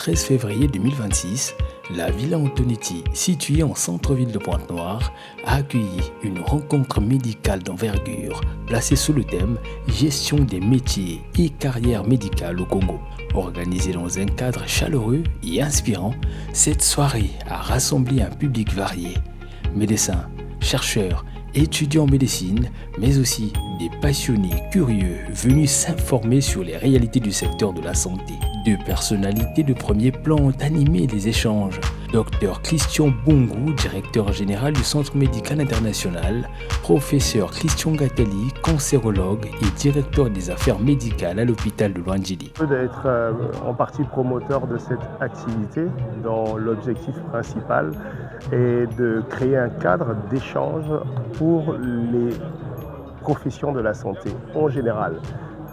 Le 13 février 2026, la Villa Antonetti, située en centre-ville de Pointe-Noire, a accueilli une rencontre médicale d'envergure placée sous le thème « Gestion des métiers et carrières médicales au Congo ». Organisée dans un cadre chaleureux et inspirant, cette soirée a rassemblé un public varié. Médecins, chercheurs, étudiants en médecine, mais aussi des passionnés curieux venus s'informer sur les réalités du secteur de la santé. Deux personnalités de premier plan ont animé les échanges. Dr Christian Bongou, directeur général du Centre médical international, professeur Christian Gatali, cancérologue et directeur des affaires médicales à l'hôpital de Luandjili. D'être en partie promoteur de cette activité dont l'objectif principal est de créer un cadre d'échange pour les professions de la santé en général.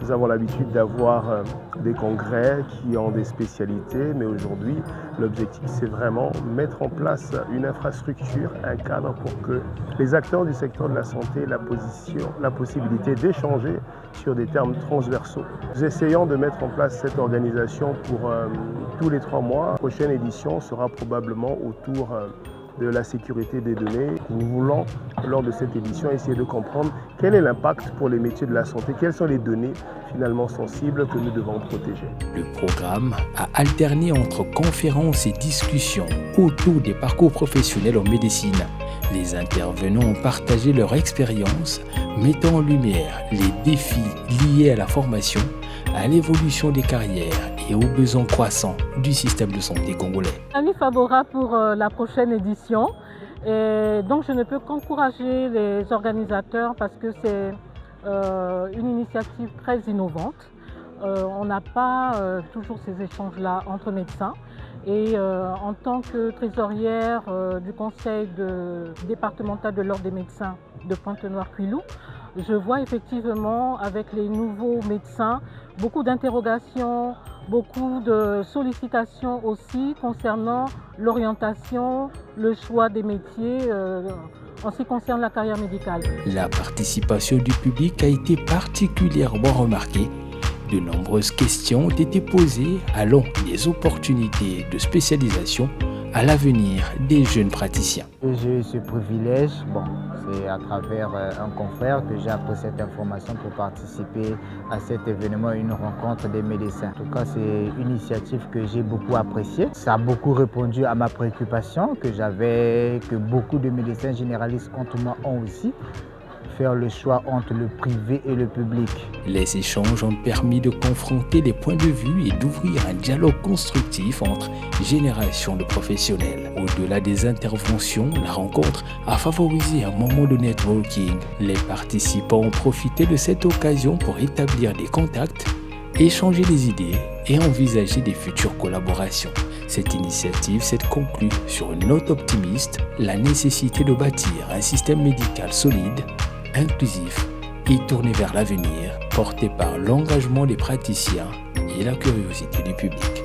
Nous avons l'habitude d'avoir des congrès qui ont des spécialités, mais aujourd'hui, l'objectif, c'est vraiment mettre en place une infrastructure, un cadre pour que les acteurs du secteur de la santé aient la possibilité d'échanger sur des termes transversaux. Nous essayons de mettre en place cette organisation pour tous les 3 mois. La prochaine édition sera probablement autour de la sécurité des données. Nous voulons, lors de cette édition, essayer de comprendre quel est l'impact pour les métiers de la santé, quelles sont les données finalement sensibles que nous devons protéger. Le programme a alterné entre conférences et discussions autour des parcours professionnels en médecine. Les intervenants ont partagé leur expérience, mettant en lumière les défis liés à la formation, à l'évolution des carrières et aux besoins croissants du système de santé congolais. Avis favorable pour la prochaine édition. Et donc je ne peux qu'encourager les organisateurs parce que c'est une initiative très innovante. On n'a pas toujours ces échanges-là entre médecins. Et en tant que trésorière du conseil départemental de l'ordre des médecins de Pointe-Noire-Cuilou, je vois effectivement avec les nouveaux médecins beaucoup d'interrogations, beaucoup de sollicitations aussi concernant l'orientation, le choix des métiers en ce qui concerne la carrière médicale. La participation du public a été particulièrement remarquée. De nombreuses questions ont été posées allant des opportunités de spécialisation à l'avenir des jeunes praticiens. J'ai eu ce privilège, c'est à travers un confrère que j'ai appris cette information pour participer à cet événement, une rencontre des médecins. En tout cas, c'est une initiative que j'ai beaucoup appréciée. Ça a beaucoup répondu à ma préoccupation que j'avais, que beaucoup de médecins généralistes contre moi ont aussi. Faire le choix entre le privé et le public. Les échanges ont permis de confronter des points de vue et d'ouvrir un dialogue constructif entre générations de professionnels. Au-delà des interventions, la rencontre a favorisé un moment de networking. Les participants ont profité de cette occasion pour établir des contacts, échanger des idées et envisager des futures collaborations. Cette initiative s'est conclue sur une note optimiste, la nécessité de bâtir un système médical solide, inclusif et tourné vers l'avenir, porté par l'engagement des praticiens et la curiosité du public.